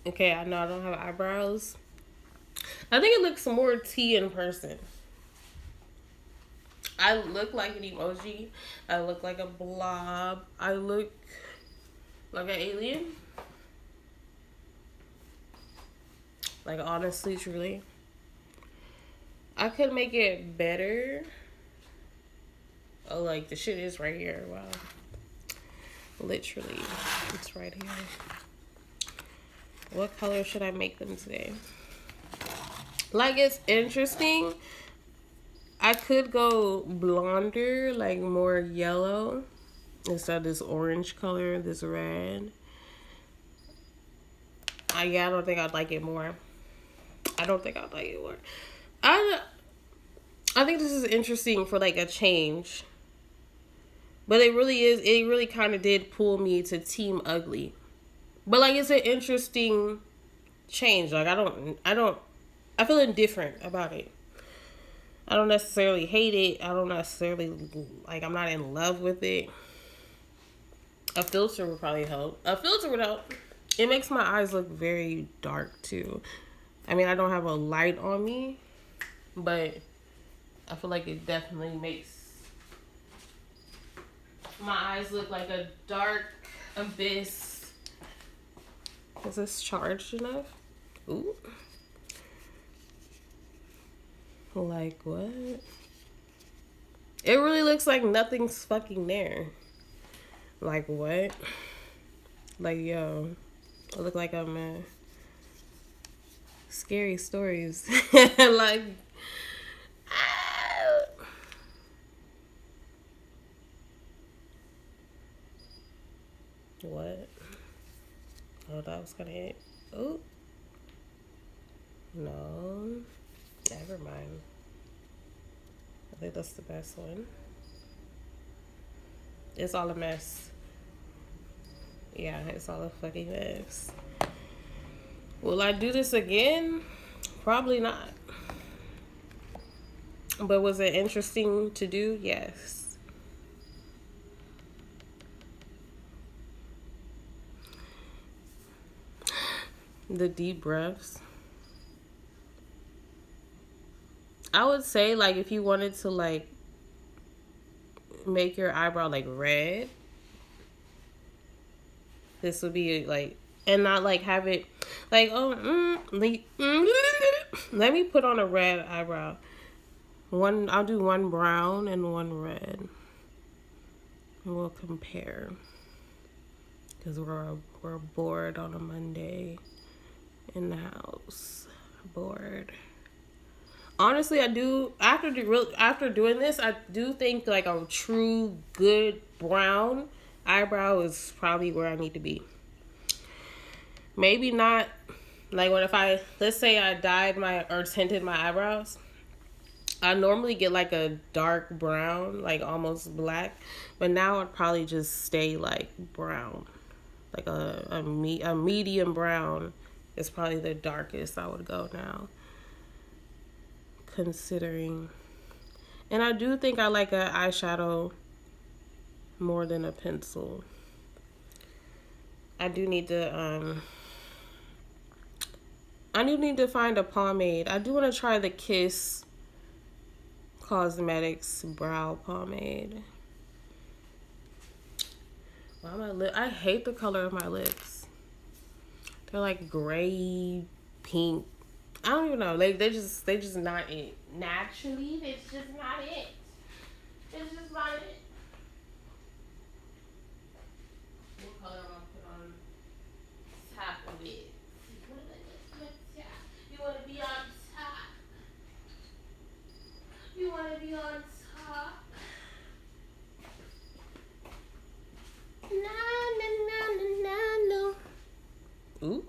Okay, I know I don't have eyebrows. I think it looks more tea in person. I look like an emoji. I look like a blob. I look like an alien. Like, honestly, truly. I could make it better. Oh, like, the shit is right here. Wow. Literally. It's right here. What color should I make them today? Like, it's interesting. I could go blonder, like more yellow, instead of this orange color, this red. I don't think I'd like it more. I don't think I'd like it more. I I think this is interesting for like a change. But it really is, it really kind of did pull me to Team Ugly. But like, it's an interesting change. Like, I feel indifferent about it. I don't necessarily hate it. I don't necessarily, like, I'm not in love with it. A filter would probably help. A filter would help. It makes my eyes look very dark too. I mean, I don't have a light on me, but I feel like it definitely makes my eyes look like a dark abyss. Is this charged enough? Ooh. Like, what? It really looks like nothing's fucking there. Like, what? Like, yo, I look like I'm scary stories. Like, ah. What? Oh, that was gonna hit. Oh, no. Never mind. I think that's the best one. It's all a mess. Yeah, it's all a fucking mess. Will I do this again? Probably not. But was it interesting to do? Yes. The deep breaths. I would say, like, if you wanted to, like, make your eyebrow, like, red, this would be, like, and not, like, have it, like, oh, let me put on a red eyebrow. I'll do one brown and one red. And we'll compare. Because we're bored on a Monday in the house. Bored. Honestly, I do after doing this, I do think like a true good brown eyebrow is probably where I need to be. Maybe not like what if I, let's say I dyed my or tinted my eyebrows. I normally get like a dark brown, like almost black, but now I'd probably just stay like brown, like a medium brown is probably the darkest I would go now. Considering, and I do think I like an eyeshadow more than a pencil. I do need to I do need to find a pomade. I do want to try the Kiss Cosmetics brow pomade. Why my lip? I hate the color of my lips. They're like gray, pink. I don't even know. Like they just not it. Naturally, it's just not it. It's just not it. What color am I put on top of it? You want to be on top. You want to be on top. Na na na na na no. Ooh,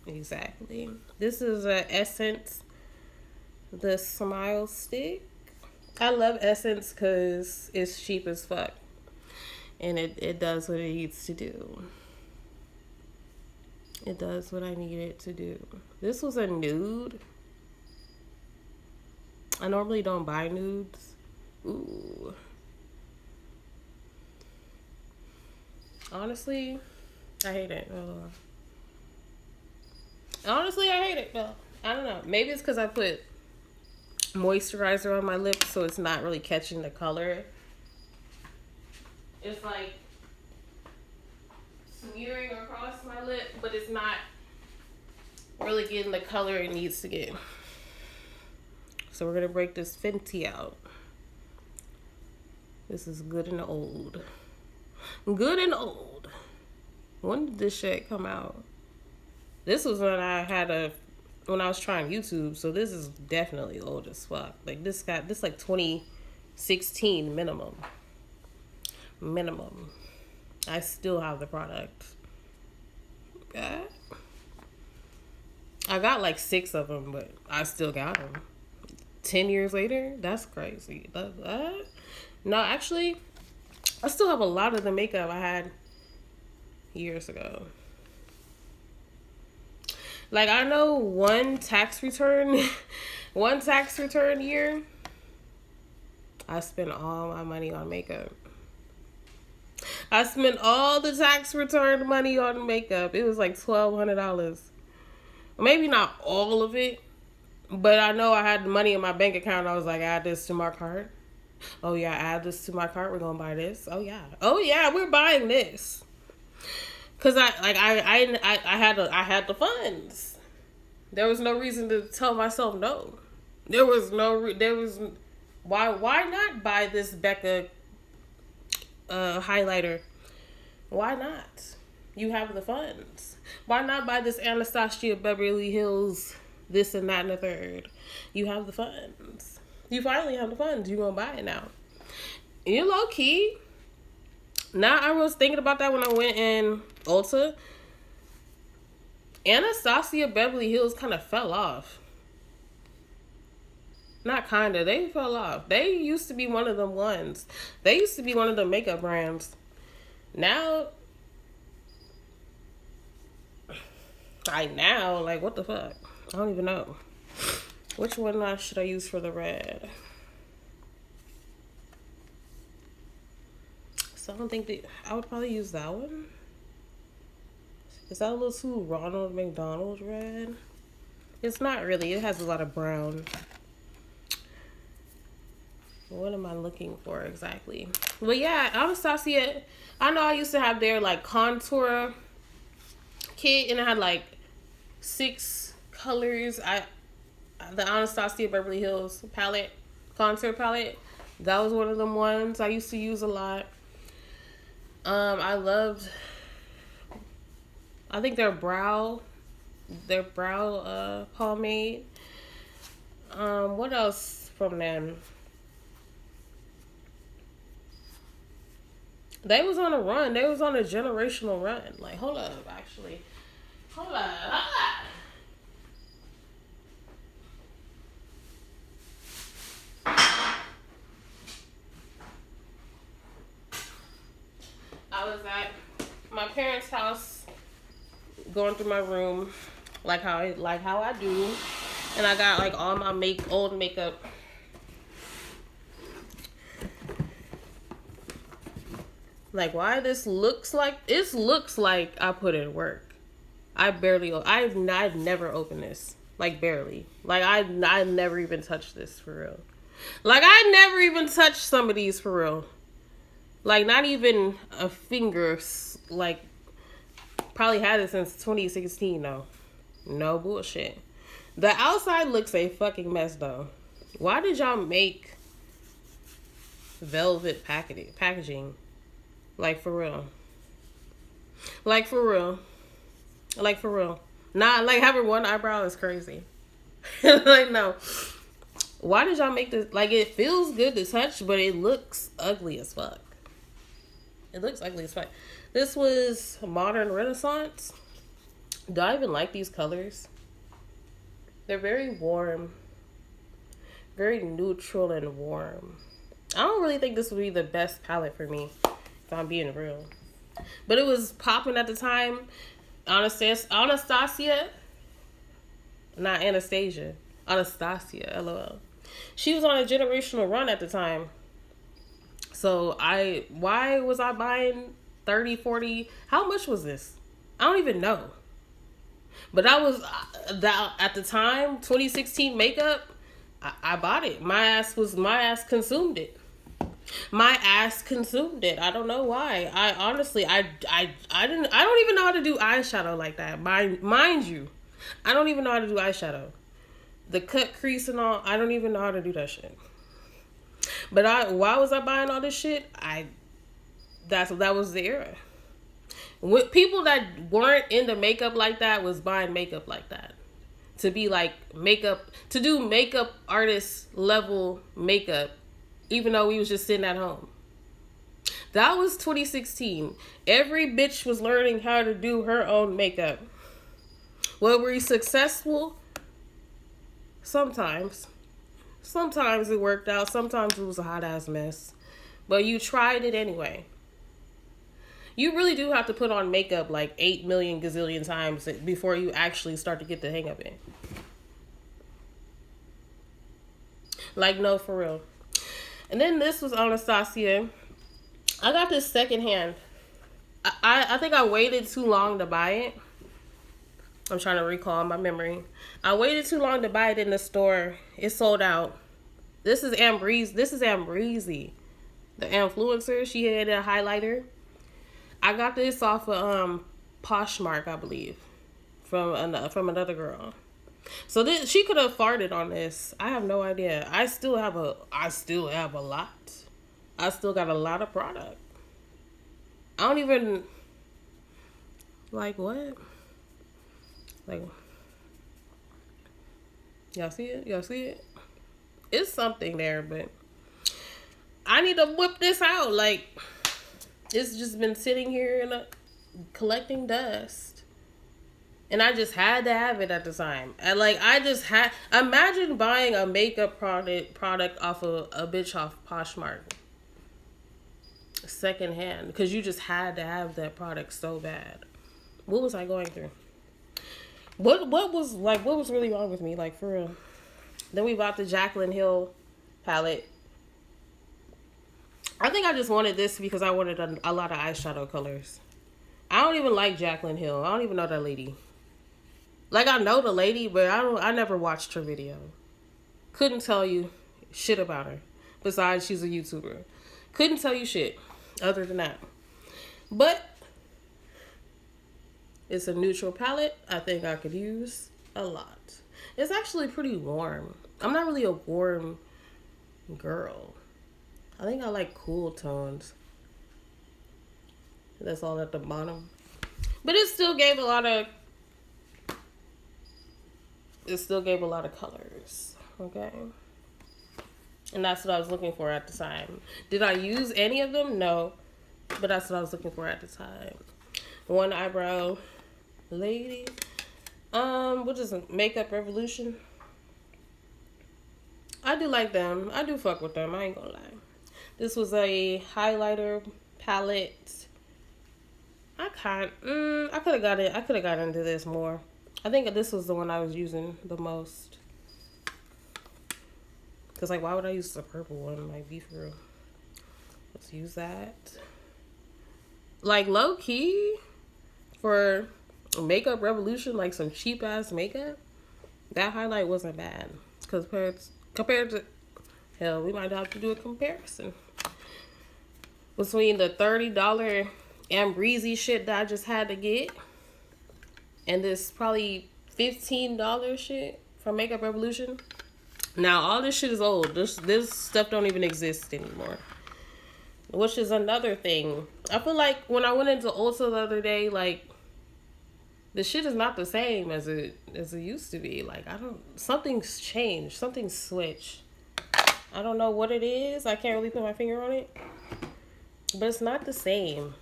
exactly. This is a Essence, the Smile Stick. I love Essence because it's cheap as fuck. And it does what it needs to do. It does what I need it to do. This was a nude. I normally don't buy nudes. Ooh. Honestly, I hate it. Hold on. Honestly, I hate it though. I don't know. Maybe it's because I put moisturizer on my lips, so it's not really catching the color. It's like smearing across my lip, but it's not really getting the color it needs to get. So we're gonna break this Fenty out. This is good and old. Good and old. When did this shit come out? This was when I was trying YouTube, so this is definitely old as fuck. Like this like 2016 minimum. Minimum. I still have the product. Okay. I got like 6 of them, but I still got them. 10 years later? That's crazy. No, actually, I still have a lot of the makeup I had years ago. Like, I know one tax return year, I spent all my money on makeup. I spent all the tax return money on makeup. It was like $1,200. Maybe not all of it, but I know I had money in my bank account. I was like, add this to my cart. Oh yeah, add this to my cart. We're gonna buy this. Oh yeah, we're buying this. Cause I had the funds. There was no reason to tell myself no. Why not buy this Becca highlighter? Why not? You have the funds. Why not buy this Anastasia Beverly Hills this and that and the third? You have the funds. You finally have the funds. You're gonna buy it now. You low key. Now I was thinking about that when I went in Ulta. Anastasia Beverly Hills kind of fell off. Not kinda. They fell off. They used to be one of them ones. They used to be one of the makeup brands. Now, like, what the fuck? I don't even know. Which one should I use for the red? So I don't think I would probably use that one. Is that a little too Ronald McDonald red? It's not really. It has a lot of brown. What am I looking for exactly? But yeah, Anastasia, I know I used to have their like contour kit, and it had like 6 colors. The Anastasia Beverly Hills palette, contour palette, that was one of them ones I used to use a lot. I think their brow pomade. What else from them? They was on a run. They was on a generational run. Like, hold up, actually. Hold up. I was at my parents' house, going through my room, like how I do, and I got like all my old makeup. Like, why this looks like I put in work. I've never opened this. Like, barely. Like, I never even touched this for real. Like, I never even touched some of these for real. Like, not even a finger. Like, probably had it since 2016 though. No bullshit. The outside looks a fucking mess though. Why did y'all make velvet packaging? Like, for real. Like, for real. Like, for real. Nah, like, having one eyebrow is crazy. Like, no. Why did y'all make this? Like, it feels good to touch, but it looks ugly as fuck. It looks ugly as fuck. This was Modern Renaissance. Do I even like these colors? They're very warm. Very neutral and warm. I don't really think this would be the best palette for me, if I'm being real. But it was popping at the time. Anastasia. Not Anastasia. Anastasia, LOL. She was on a generational run at the time. So why was I buying 30, 40? How much was this? I don't even know. But that was that at the time, 2016 makeup. I bought it. My ass consumed it. My ass consumed it. I don't know why. I honestly, I didn't. I don't even know how to do eyeshadow like that. Mind you, I don't even know how to do eyeshadow. The cut crease and all. I don't even know how to do that shit. But why was I buying all this shit? That was the era. With people that weren't into makeup like that was buying makeup like that. To be like makeup, to do makeup artist level makeup, even though we was just sitting at home. That was 2016. Every bitch was learning how to do her own makeup. Were we successful? Sometimes. Sometimes it worked out. Sometimes it was a hot ass mess. But you tried it anyway. You really do have to put on makeup like 8 million gazillion times before you actually start to get the hang of it. Like, no, for real. And then this was Anastasia. I got this secondhand. I think I waited too long to buy it. I'm trying to recall my memory. I waited too long to buy it in the store. It sold out. This is Ambreezy. The influencer. She had a highlighter. I got this off of Poshmark, I believe, from another girl. So she could have farted on this. I have no idea. I still have a lot. I still got a lot of product. I don't even like what? Like, y'all see it? Y'all see it? It's something there, but I need to whip this out. Like, it's just been sitting here and collecting dust. And I just had to have it at the time. And imagine buying a makeup product off of a bitch off Poshmark. Secondhand. Because you just had to have that product so bad. What was I going through? What was really wrong with me? Like, for real. Then we bought the jaclynhill palette. I think I just wanted this because I wanted a lot of eyeshadow colors. I don't even like jaclynhill. I don't even know that lady. Like, I know the lady, but I never watched her video. Couldn't tell you shit about her. Besides, she's a YouTuber. Couldn't tell you shit other than that. But it's a neutral palette. I think I could use a lot. It's actually pretty warm. I'm not really a warm girl. I think I like cool tones. That's all at the bottom. But it still gave a lot of colors. Okay. And that's what I was looking for at the time. Did I use any of them? No. But that's what I was looking for at the time. One eyebrow lady. What is it? Makeup Revolution. I do like them. I do fuck with them. I ain't gonna lie. This was a highlighter palette. I could have got it. I could have got into this more. I think this was the one I was using the most. Cause like, why would I use the purple one? Like, be for real. Let's use that. Like, low key for Makeup Revolution, like some cheap ass makeup. That highlight wasn't bad. Compared to hell, we might have to do a comparison between the $30 Ambreezy shit that I just had to get and this probably $15 shit from Makeup Revolution. Now all this shit is old. This stuff don't even exist anymore. Which is another thing. I feel like when I went into Ulta the other day, like, the shit is not the same as it used to be. Like, something's changed. Something's switched. I don't know what it is. I can't really put my finger on it. But it's not the same.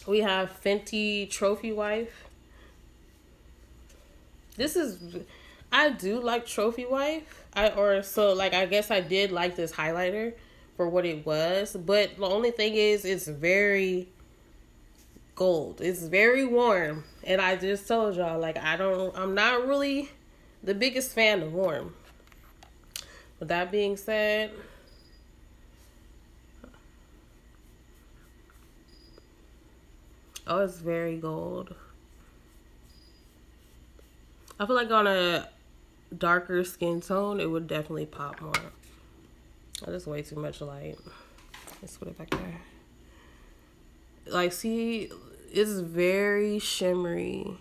We have Fenty Trophy Wife. I do like Trophy Wife. I guess I did like this highlighter for what it was. But the only thing is, it's very gold. It's very warm. And I just told y'all, like, I'm not really the biggest fan of warm. With that being said, oh, it's very gold. I feel like on a darker skin tone, it would definitely pop more. Oh, that's way too much light. Let's put it back there. Like, see, it's very shimmery.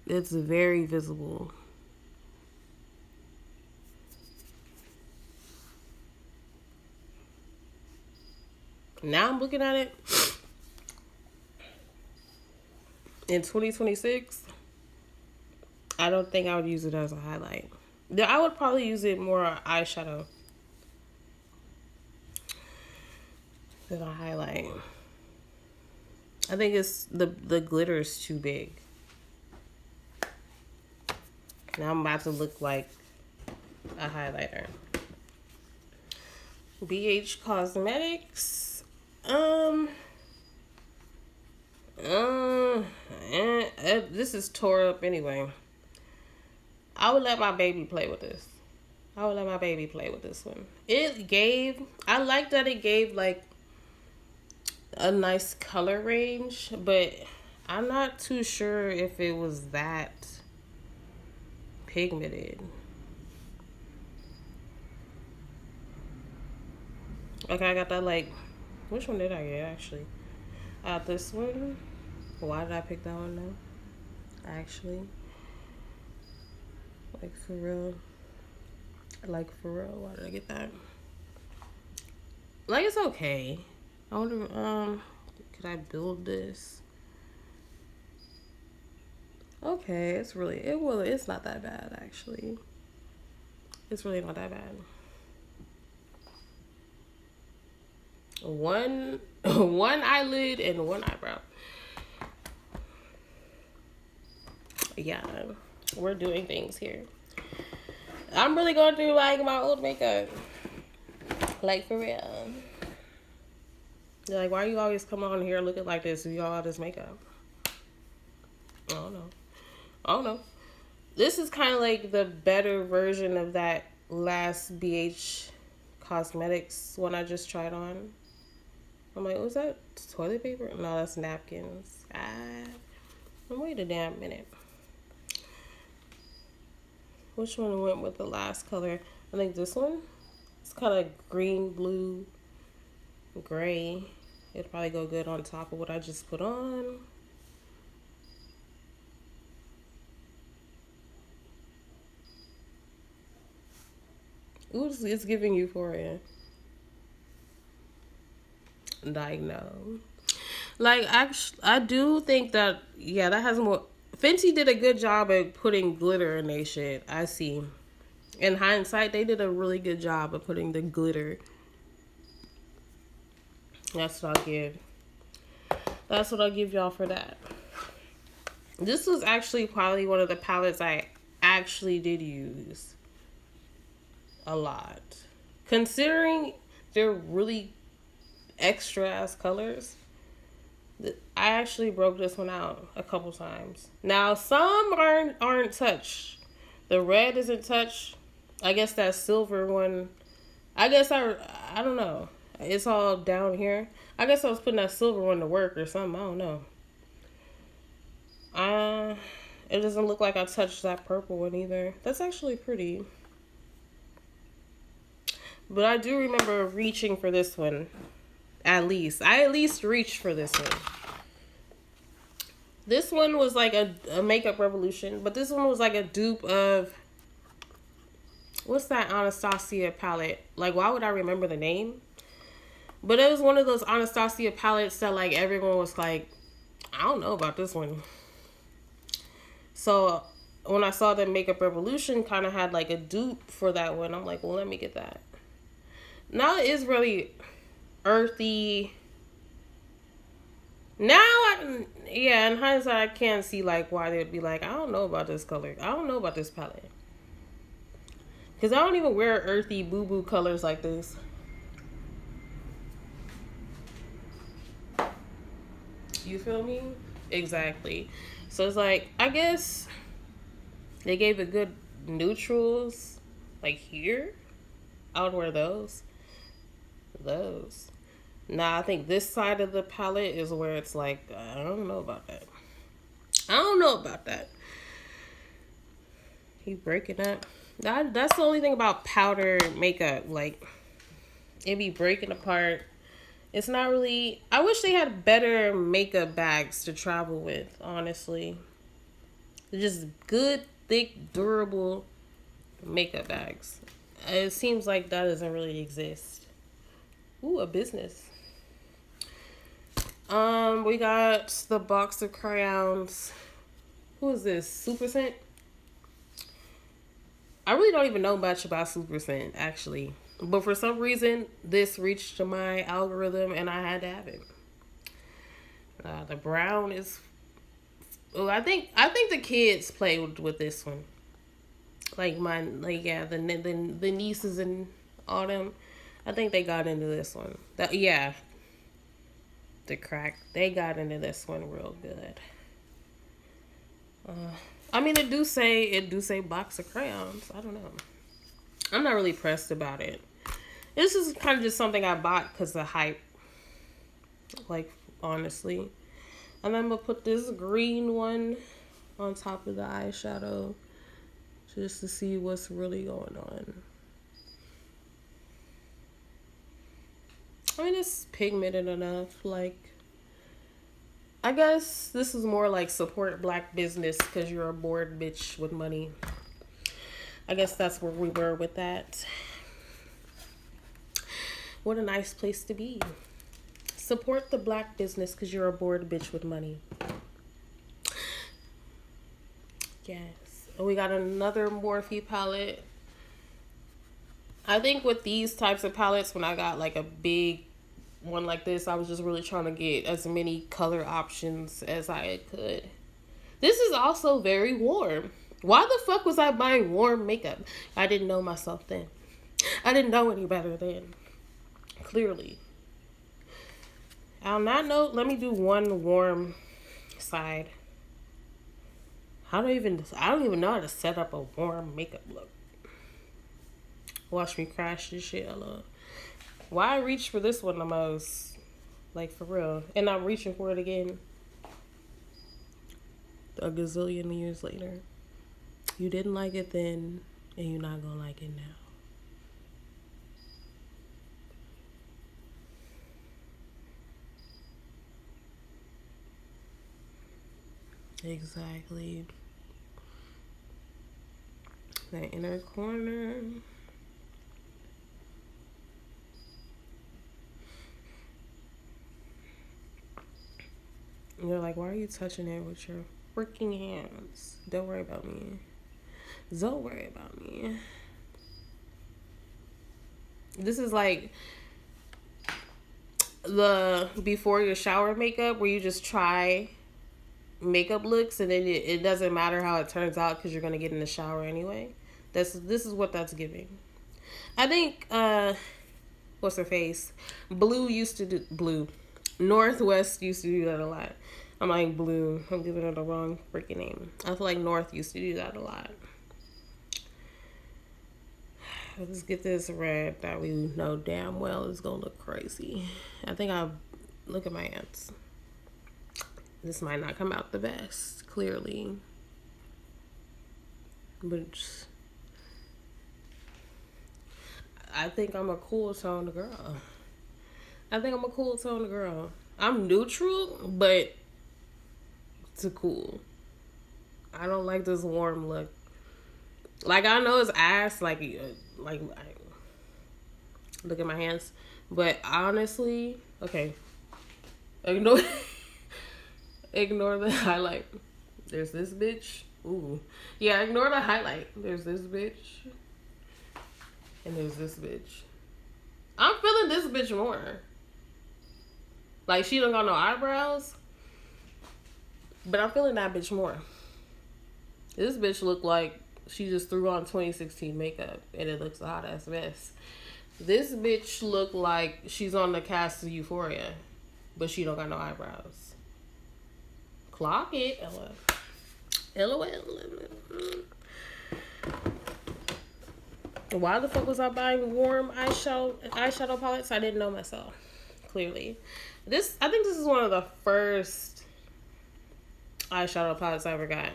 It's very visible. Now I'm looking at it in 2026. I don't think I would use it as a highlight. I would probably use it more eyeshadow than a highlight. I think it's the glitter is too big. Now I'm about to look like a highlighter. BH Cosmetics. This is tore up anyway. I would let my baby play with this. I would let my baby play with this one. I like that it gave like a nice color range, but I'm not too sure if it was that pigmented. Okay, I got that like, which one did I get actually? This one. Why did I pick that one now? Actually. Like for real. Why did I get that? Like it's okay. I wonder, could I build this? Okay, it's not that bad actually. It's really not that bad. One eyelid and one eyebrow. Yeah, we're doing things here. I'm really going through like my old makeup. Like for real. They're like, why you always come on here looking like this if you all this makeup? I don't know. This is kind of like the better version of that last BH Cosmetics one I just tried on. I'm like, was that toilet paper? No, that's napkins. Wait a damn minute. Which one went with the last color? I think this one. It's kind of green, blue, gray. It'll probably go good on top of what I just put on. Ooh, it's giving euphoria. Like, no. Like, I do think that, yeah, that has more. Fenty did a good job at putting glitter in their shit. I see. In hindsight, they did a really good job of putting the glitter. That's what I'll give. That's what I'll give y'all for that. This was actually probably one of the palettes I actually did use a lot. Considering they're really extra ass colors, I actually broke this one out a couple times. Now some aren't touched. The red isn't touched. I guess that silver one, I don't know. It's all down here. I guess I was putting that silver one to work or something. I don't know. It doesn't look like I touched that purple one either. That's actually pretty. But I do remember reaching for this one. I at least reached for this one. This one was like a makeup revolution. But this one was like a dupe of... What's that Anastasia palette? Like, why would I remember the name? But it was one of those Anastasia palettes that like everyone was like, I don't know about this one. So when I saw that Makeup Revolution kind of had like a dupe for that one, I'm like, well, let me get that. Now it is really earthy. Now, in hindsight, I can't see like why they'd be like, I don't know about this color. I don't know about this palette. Because I don't even wear earthy boo-boo colors like this. You feel me? Exactly. So it's like, I guess they gave it good neutrals. Like here. I would wear those. Nah, I think this side of the palette is where it's like, I don't know about that. He breaking up. That's the only thing about powder makeup. Like, it be breaking apart. It's not really... I wish they had better makeup bags to travel with, honestly. They're just good, thick, durable makeup bags. It seems like that doesn't really exist. Ooh, a business. We got the box of crayons. Who is this? Super Scent? I really don't even know much about Super Scent, actually. But for some reason, this reached to my algorithm and I had to have it. The brown is... Oh, I think the kids played with this one. Like the nieces and all them. I think they got into this one. The crack. They got into this one real good. I mean, it do say box of crayons. I don't know. I'm not really pressed about it. This is kind of just something I bought because of hype. Like, honestly. And I'm going to put this green one on top of the eyeshadow. Just to see what's really going on. I mean, it's pigmented enough. Like, I guess this is more like support black business because you're a bored bitch with money. I guess that's where we were with that. What a nice place to be. Support the black business because you're a bored bitch with money. Yes. We got another Morphe palette. I think with these types of palettes, when I got like a big one like this, I was just really trying to get as many color options as I could. This is also very warm. Why the fuck was I buying warm makeup? I didn't know myself then. I didn't know any better then. Clearly. On that note, let me do one warm side. I don't even know how to set up a warm makeup look. Watch me crash this shit. Hello. Why I reach for this one the most? Like, for real. And I'm reaching for it again a gazillion years later. You didn't like it then, and you're not gonna like it now. Exactly. The inner corner. And you're like, why are you touching it with your freaking hands? Don't worry about me. Don't worry about me. This is like the before your shower makeup where you just try makeup looks and then it doesn't matter how it turns out because you're gonna get in the shower anyway. This is what that's giving. I think what's her face? Northwest used to do that a lot. I'm like Blue. I'm giving her the wrong freaking name. I feel like North used to do that a lot. Let's get this red that we know damn well is gonna look crazy. I think I'll look at my hands. This might not come out the best, clearly. But I think I'm a cool toned girl. I'm neutral, but to cool. I don't like this warm look. Like, I know it's ass, like look at my hands. But honestly, okay. Ignore the highlight. There's this bitch. Ooh. Yeah, ignore the highlight. There's this bitch. And there's this bitch. I'm feeling this bitch more. Like, she don't got no eyebrows. But I'm feeling that bitch more. This bitch look like she just threw on 2016 makeup. And it looks a hot ass mess. This bitch look like she's on the cast of Euphoria. But she don't got no eyebrows. Clock it. LOL. Why the fuck was I buying warm eyeshadow palettes? I didn't know myself. Clearly. I think this is one of the first eyeshadow palettes I ever got.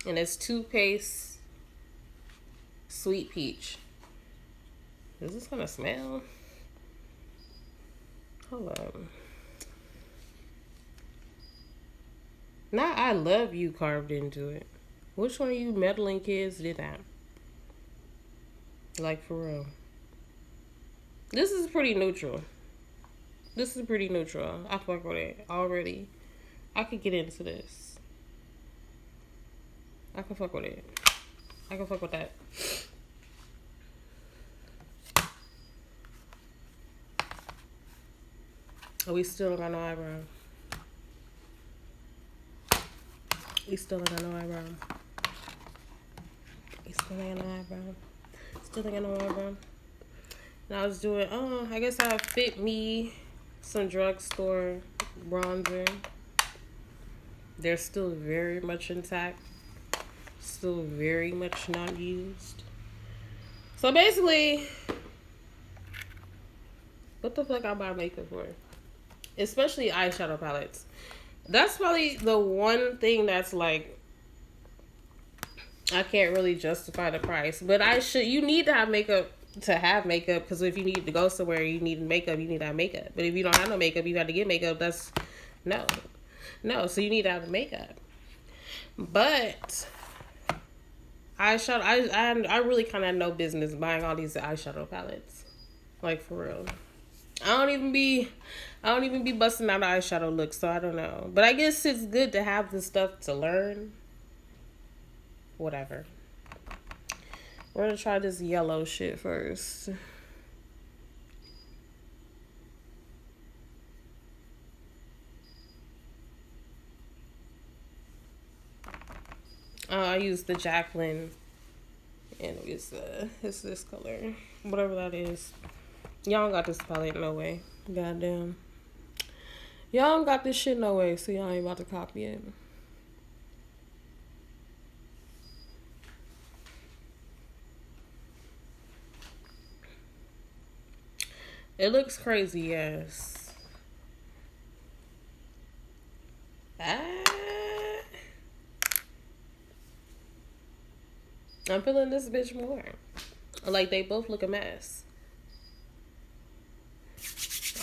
And it's toothpaste Sweet peach. Is this gonna smell? Hold on. Now I love you carved into it. Which one of you meddling kids did that? Like, for real. This is pretty neutral. This is pretty neutral. I fuck with it already. I could get into this. I can fuck with it. I can fuck with that. Oh, we still don't got no eyebrow. We still ain't got no eyebrow. We still ain't got no eyebrow. Still ain't got no eyebrow. And I was doing, I guess I fit me some drugstore bronzer. They're still very much intact. Still very much not used. So basically, what the fuck I buy makeup for? Especially eyeshadow palettes. That's probably the one thing that's like, I can't really justify the price. But you need to have makeup to have makeup, because if you need to go somewhere, you need makeup, you need to have makeup. But if you don't have no makeup, you got to get makeup. That's, no. So you need to have makeup. But eyeshadow, I really kind of no business buying all these eyeshadow palettes. Like, for real. I don't even be busting out eyeshadow looks, so I don't know. But I guess it's good to have the stuff to learn. Whatever. We're gonna try this yellow shit first. I used the Jaclyn, and it's this color, whatever that is. Y'all got this palette, no way. Goddamn. Y'all don't got this shit, no way, so y'all ain't about to copy it. It looks crazy, yes. I'm feeling this bitch more. Like, they both look a mess.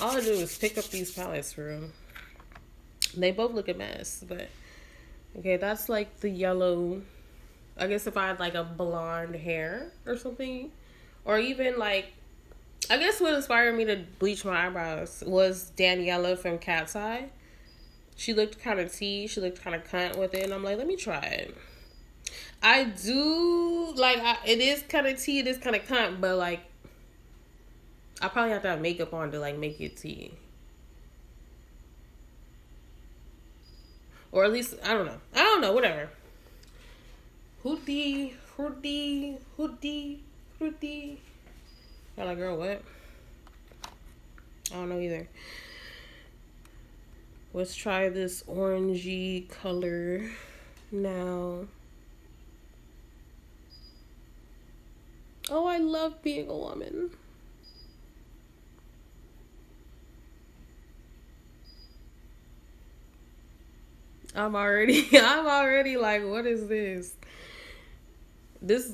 All I do is pick up these palettes for them. They both look a mess, but okay, that's like the yellow. I guess if I had like a blonde hair or something, or even like, I guess what inspired me to bleach my eyebrows was Daniela from Cat's Eye. She looked kind of tea. She looked kind of cunt with it, and I'm like, let me try it. I do like it is kind of tea. It is kind of cunt, but like, I probably have to have makeup on to like make it tea. Or at least, I don't know, whatever. Hoodie. Y'all like, girl, what? I don't know either. Let's try this orangey color now. Oh, I love being a woman. I'm already like, what is this? This,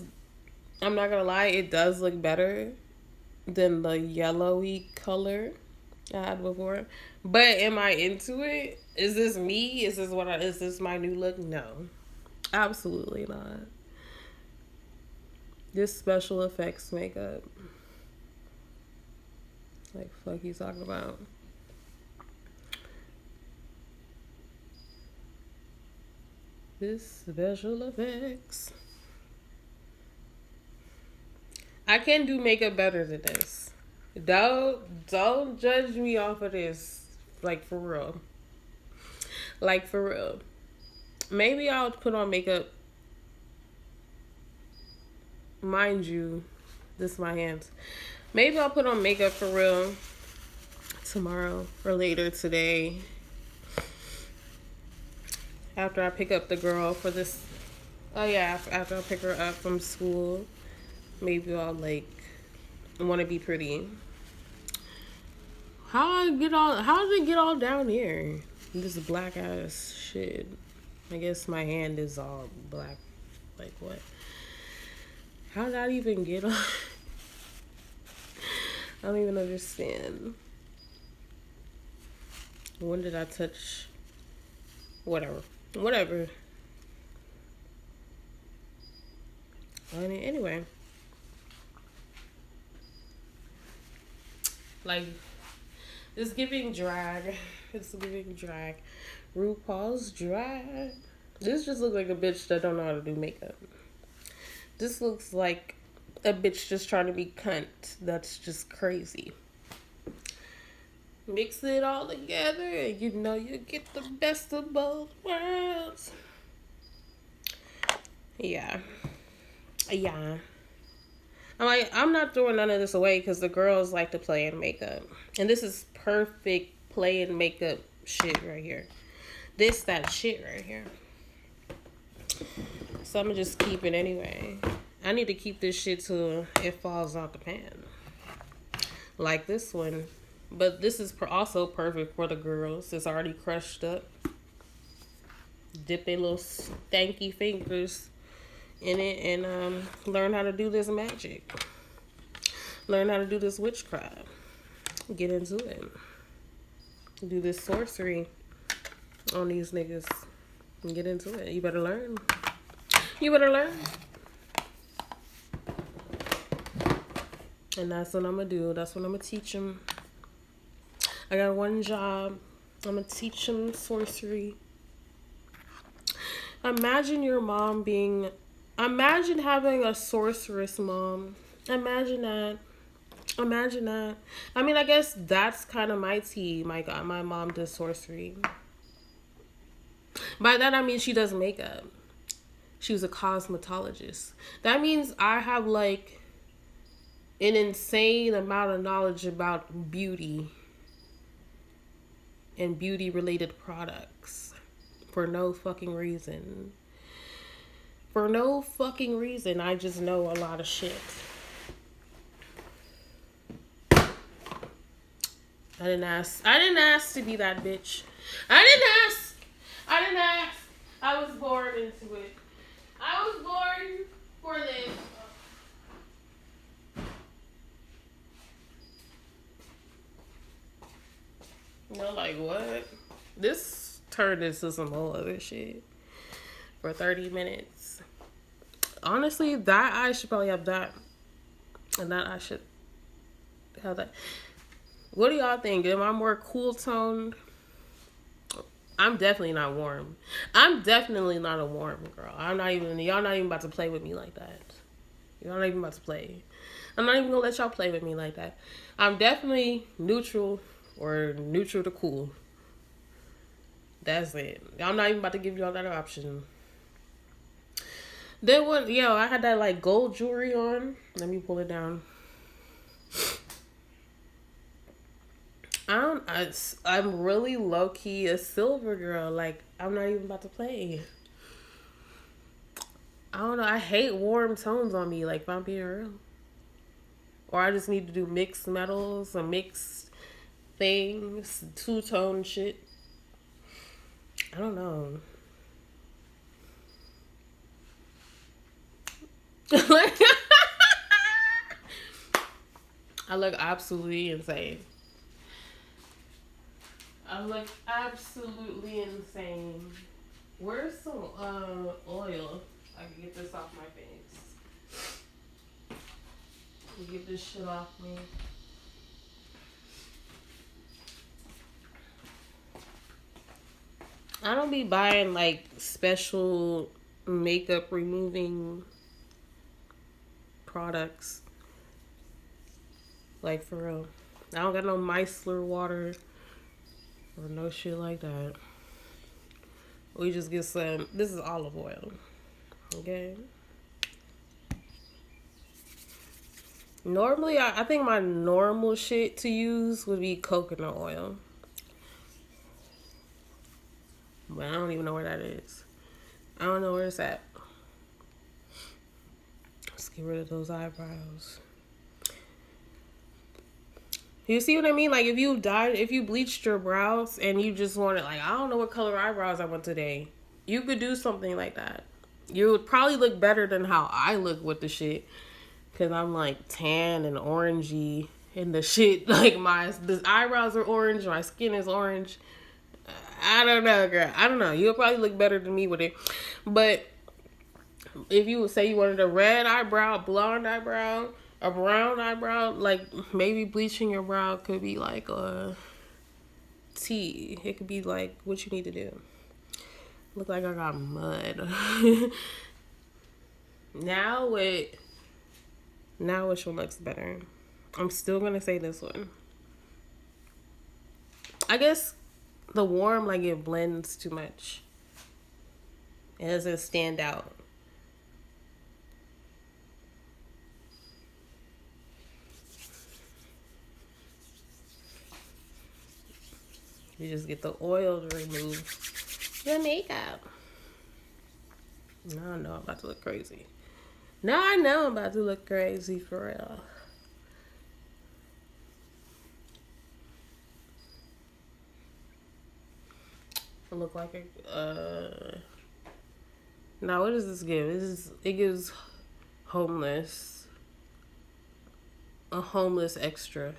I'm not gonna lie, it does look better than the yellowy color I had before. But am I into it? Is this me? Is this my new look? No. Absolutely not. This special effects makeup. Like, fuck you talking about? This special effects. I can do makeup better than this. Don't judge me off of this. Like, for real. Like, for real. Maybe I'll put on makeup. Mind you, this is my hands. Maybe I'll put on makeup for real tomorrow or later today. After I pick up the girl for this. Oh yeah, after I pick her up from school. Maybe I'll like want to be pretty. How did it get all down here? This black ass shit. I guess my hand is all black. Like what? How did I even get on? I don't even understand. When did I touch? Whatever. I mean, anyway. Like, it's giving drag. It's giving drag. RuPaul's drag. This just looks like a bitch that don't know how to do makeup. This looks like a bitch just trying to be cunt. That's just crazy. Mix it all together and you know you get the best of both worlds. Yeah. I'm not throwing none of this away because the girls like to play in makeup. And this is perfect play in makeup shit right here. That shit right here. So I'm gonna just keep it anyway. I need to keep this shit till it falls out the pan. Like this one. But this is also perfect for the girls. It's already crushed up. Dip their little stanky fingers in it and learn how to do this magic. Learn how to do this witchcraft. Get into it. Do this sorcery on these niggas. And get into it. You better learn. And that's what I'm gonna do. That's what I'm gonna teach them. I got one job. I'm gonna teach them sorcery. Imagine your mom imagine having a sorceress mom. Imagine that. I mean, I guess that's kind of my tea. My God, my mom does sorcery. By that, I mean she does makeup. She was a cosmetologist. That means I have like an insane amount of knowledge about beauty and beauty related products for no fucking reason. I just know a lot of shit. I didn't ask to be that bitch. I didn't ask. I was born into it. I was born for this. You know, like what? This turned into some whole other shit for 30 minutes. Honestly, that eye should probably have that. And that eye should have that. What do y'all think? Am I more cool toned? I'm definitely not warm. I'm definitely not a warm girl. Y'all not even about to play with me like that. Y'all not even about to play. I'm not even gonna let y'all play with me like that. I'm definitely neutral or neutral to cool. That's it. I'm not even about to give y'all that option. Then I had that like gold jewelry on. Let me pull it down. I'm really low key a silver girl. Like, I'm not even about to play. I don't know. I hate warm tones on me. Like, if I'm being real. Or I just need to do mixed metals or mixed things, two-tone shit. I don't know. I look absolutely insane. Where's some oil? I can get this off my face. Get this shit off me. I don't be buying like special makeup removing products. Like for real. I don't got no micellar water or no shit like that. We just get some, this is olive oil. Okay. Normally, I think my normal shit to use would be coconut oil. But I don't even know where that is. I don't know where it's at. Let's get rid of those eyebrows. You see what I mean? Like if you bleached your brows and you just wanted, like, I don't know what color eyebrows I want today. You could do something like that. You would probably look better than how I look with the shit. Cause I'm like tan and orangey and the shit. Like the eyebrows are orange, my skin is orange. I don't know, girl. I don't know. You'll probably look better than me with it. But if you would say you wanted a red eyebrow, a blonde eyebrow, a brown eyebrow, like maybe bleaching your brow could be like a tea. It could be like what you need to do. Look like I got mud. Now which one looks better? I'm still gonna say this one. I guess the warm, like, it blends too much. It doesn't stand out. You just get the oil to remove your makeup. Now I know I'm about to look crazy. Now I know I'm about to look crazy for real. I look like a now what does this give? It gives homeless. A homeless extra.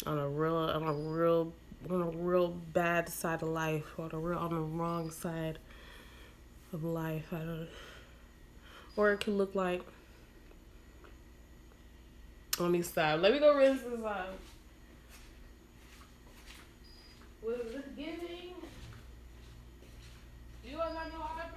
On a real bad side of life, on the wrong side of life. I don't. Or it could look like. Let me stop. Let me go rinse this out. What is this giving? You ain't got no eyebrow.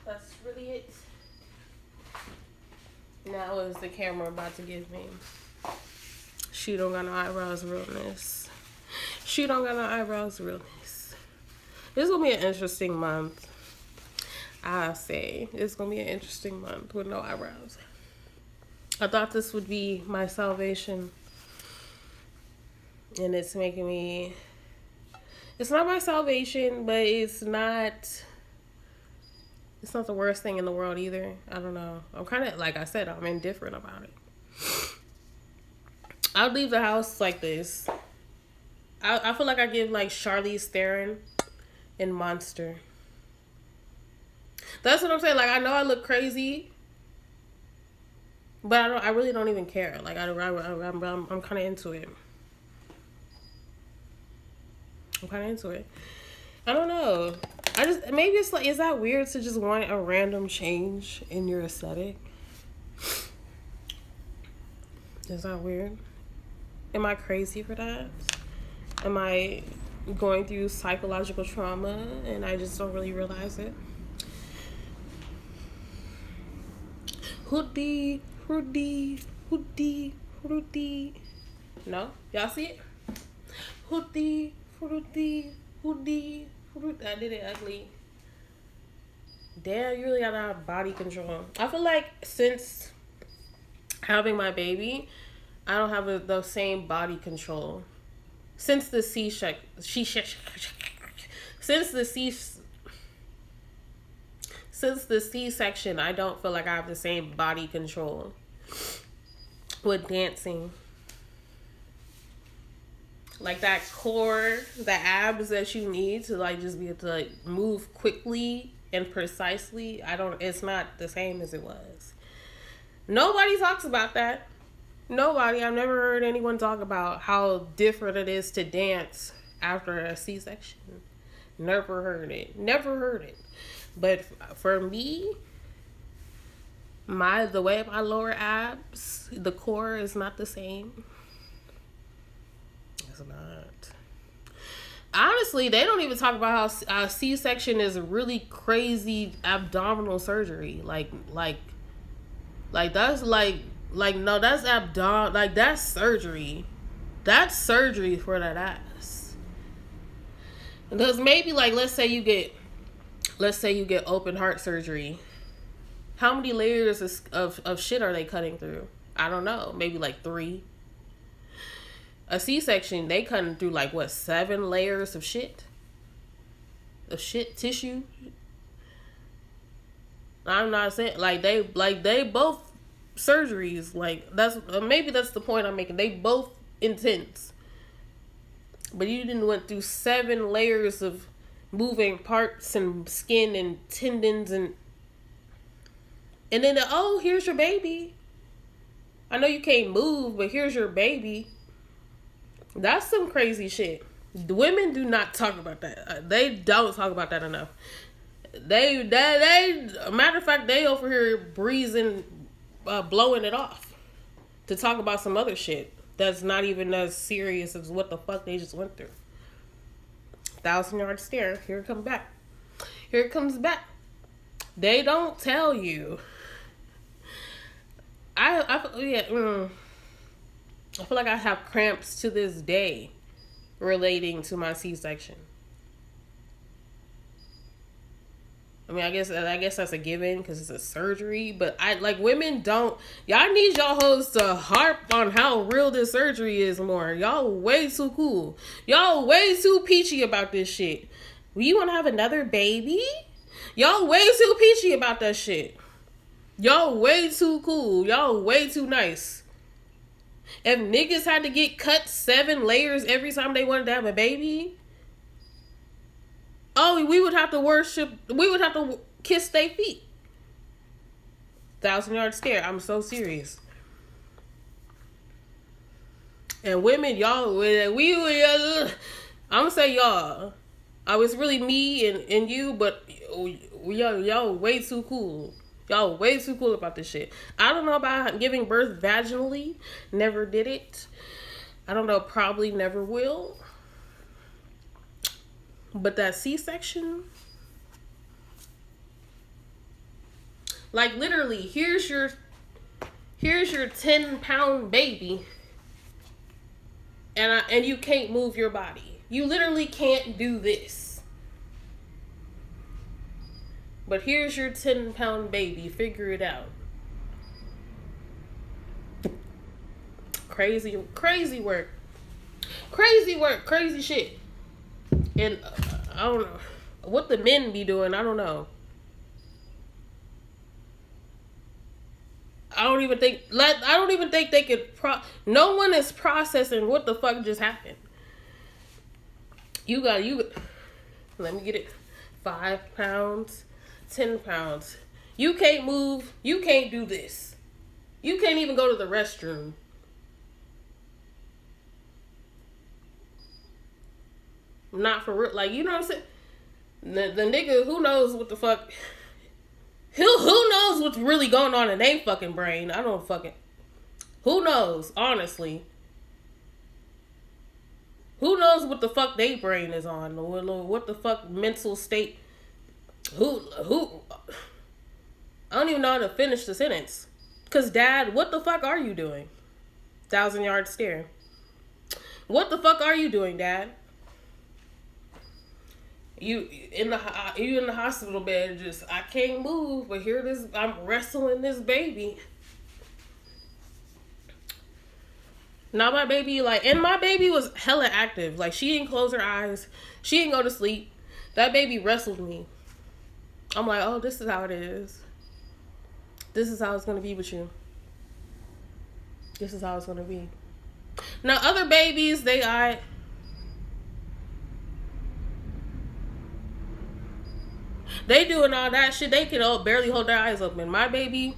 That's really it. Now is the camera about to give me? She don't got no eyebrows realness. She don't got no eyebrows realness. This is gonna be an interesting month. I say it's gonna be an interesting month with no eyebrows. I thought this would be my salvation, and it's making me. It's not my salvation, but it's not the worst thing in the world either. I don't know. I'm kind of, like I said, I'm indifferent about it. I'll leave the house like this. I feel like I give like Charlize Theron in Monster. That's what I'm saying. Like, I know I look crazy, but I really don't even care. Like, I'm kind of into it. I'm kind of into it. I don't know. Maybe it's like, is that weird to just want a random change in your aesthetic? Is that weird? Am I crazy for that? Am I going through psychological trauma and I just don't really realize it? Hoodie. No? Y'all see it? Hoodie. I did it ugly. Damn, you really gotta have body control. I feel like since having my baby, I don't have the same body control. Since the C-section, I don't feel like I have the same body control with dancing. Like that core, the abs that you need to like just be able to like move quickly and precisely. It's not the same as it was. Nobody talks about that. Nobody. I've never heard anyone talk about how different it is to dance after a C-section. Never heard it. Never heard it. But for me, the way my lower abs, the core is not the same. It's not. Honestly, they don't even talk about how C-section is really crazy abdominal surgery. Like that's no, that's that's surgery. That's surgery for that ass. Because maybe let's say you get open heart surgery. How many layers of shit are they cutting through? I don't know. Maybe 3. A C-section, they cutting through 7 layers of shit? Of shit tissue? I'm not saying they both surgeries, that's maybe that's the point I'm making. They both intense. But you didn't went through 7 layers of moving parts and skin and tendons and then here's your baby. I know you can't move, but here's your baby. That's some crazy shit. Women do not talk about that. They don't talk about that enough. They matter of fact, they over here breezing, blowing it off to talk about some other shit that's not even as serious as what the fuck they just went through. 1,000-yard stare. Here it comes back. Here it comes back. They don't tell you. I feel like I have cramps to this day relating to my C-section. I mean, I guess that's a given because it's a surgery, but women don't. Y'all need y'all hoes to harp on how real this surgery is more. Y'all way too cool. Y'all way too peachy about this shit. You want to have another baby? Y'all way too peachy about that shit. Y'all way too cool. Y'all way too nice. If niggas had to get cut 7 layers every time they wanted to have a baby, we would have to kiss their feet. 1,000-yard stare. I'm so serious. And women, y'all, I'm gonna say y'all. It's really me and you, but y'all way too cool. Y'all way too cool about this shit. I don't know about giving birth vaginally. Never did it. I don't know. Probably never will. But that C-section, literally, here's your 10-pound baby, and you can't move your body. You literally can't do this. But here's your 10-pound baby. Figure it out. Crazy work. Crazy shit. And I don't know what the men be doing. I don't know. I don't even think they could. No one is processing what the fuck just happened. You. Let me get it. 5 pounds, 10 pounds. You can't move. You can't do this. You can't even go to the restroom. Not for real. You know what I'm saying? The nigga, who knows what the fuck. Who knows what's really going on in their fucking brain? I don't fucking. Who knows, honestly? Who knows what the fuck their brain is on? What the fuck mental state? Who? I don't even know how to finish the sentence. Cause Dad, what the fuck are you doing? 1,000-yard stare. What the fuck are you doing, Dad? You in the hospital bed, just I can't move, but here it is. I'm wrestling this baby. Now my baby, and my baby was hella active. She didn't close her eyes. She didn't go to sleep. That baby wrestled me. I'm like, oh, this is how it is. This is how it's gonna be with you. This is how it's gonna be. Now other babies, they doing all that shit. They can barely hold their eyes open. My baby,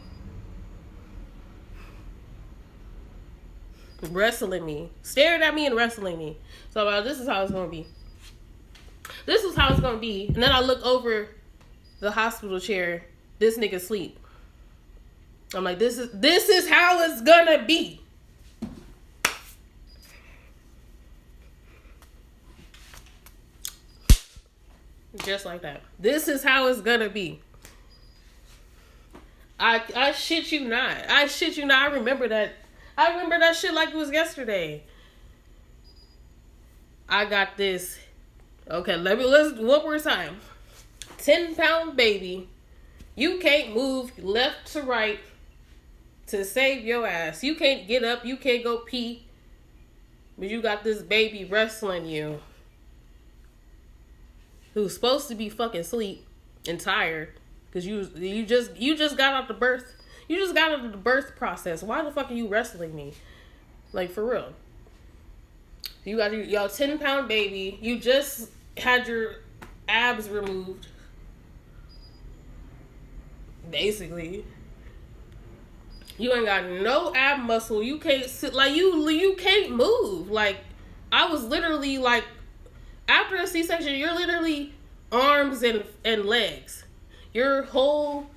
wrestling me, staring at me and wrestling me. So this is how it's gonna be. This is how it's gonna be. And then I look over the hospital chair. This nigga sleep. I'm like, this is how it's gonna be. Just like that. This is how it's gonna be. I shit you not. I shit you not. I remember that shit like it was yesterday. I got this. Okay, let's one more time. 10-pound baby. You can't move left to right to save your ass. You can't get up. You can't go pee. But you got this baby wrestling you. Who's supposed to be fucking asleep and tired. Because you just got out the birth. You just got out of the birth process. Why the fuck are you wrestling me? Like, for real. You got your 10-pound baby. You just had your abs removed. Basically. You ain't got no ab muscle. You can't sit. Like, you can't move. Like, I was literally, like, after a C-section, you're literally arms and legs. Your whole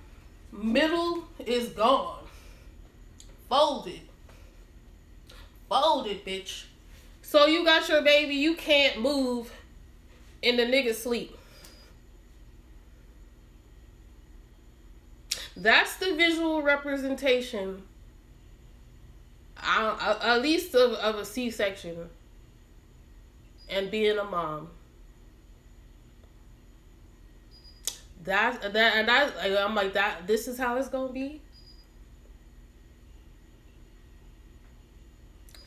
middle is gone. Folded. Folded, bitch. So you got your baby, you can't move, and the nigga sleep. That's the visual representation, at least of a C-section and being a mom. I'm like, that. This is how it's gonna be.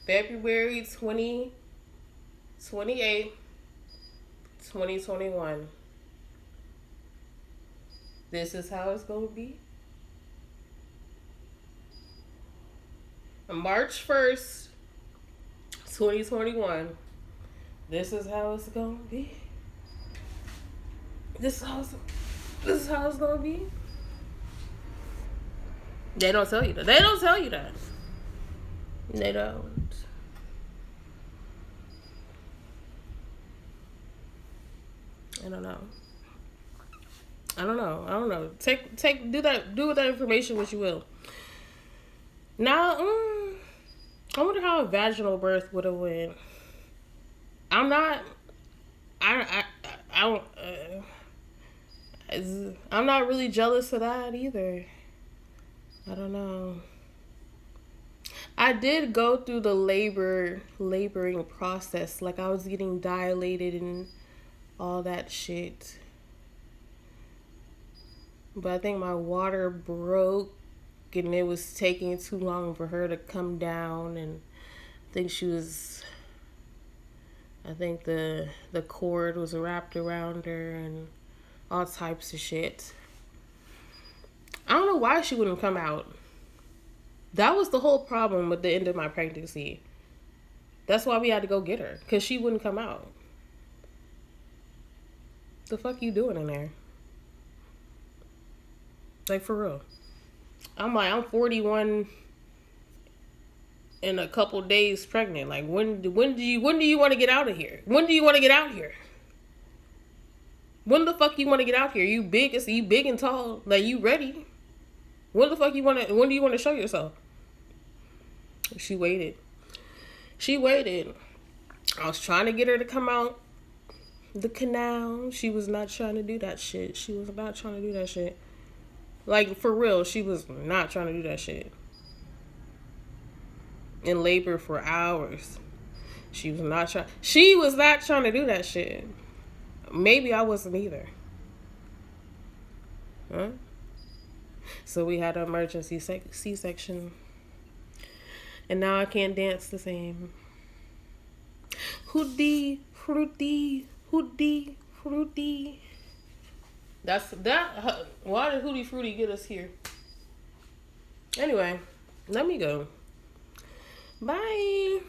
February 28th, 2021. This is how it's gonna be. March 1st, 2021. This is how it's gonna be. This is how it's gonna be. They don't tell you that. They don't tell you that. They don't. I don't know. Do with that information what you will. Now, I wonder how a vaginal birth would have went. I'm not really jealous of that either. I don't know. I did go through the laboring process. Like, I was getting dilated and all that shit. But I think my water broke and it was taking too long for her to come down, and I think the cord was wrapped around her and all types of shit. I don't know why she wouldn't come out. That was the whole problem with the end of my pregnancy. That's why we had to go get her, because she wouldn't come out. The fuck you doing in there? Like, for real. I'm 41 in a couple days pregnant. Like, when do you want to get out of here? When do you want to get out here? When the fuck you want to get out here? You big and tall. Like, you ready? When do you want to show yourself? She waited. I was trying to get her to come out the canal. She was not trying to do that shit. Like, for real, she was not trying to do that shit. In labor for hours. She was not trying to do that shit. Maybe I wasn't either. Huh? So we had an emergency C-section. And now I can't dance the same. Fruity. Why did Hootie Fruity get us here? Anyway, let me go. Bye.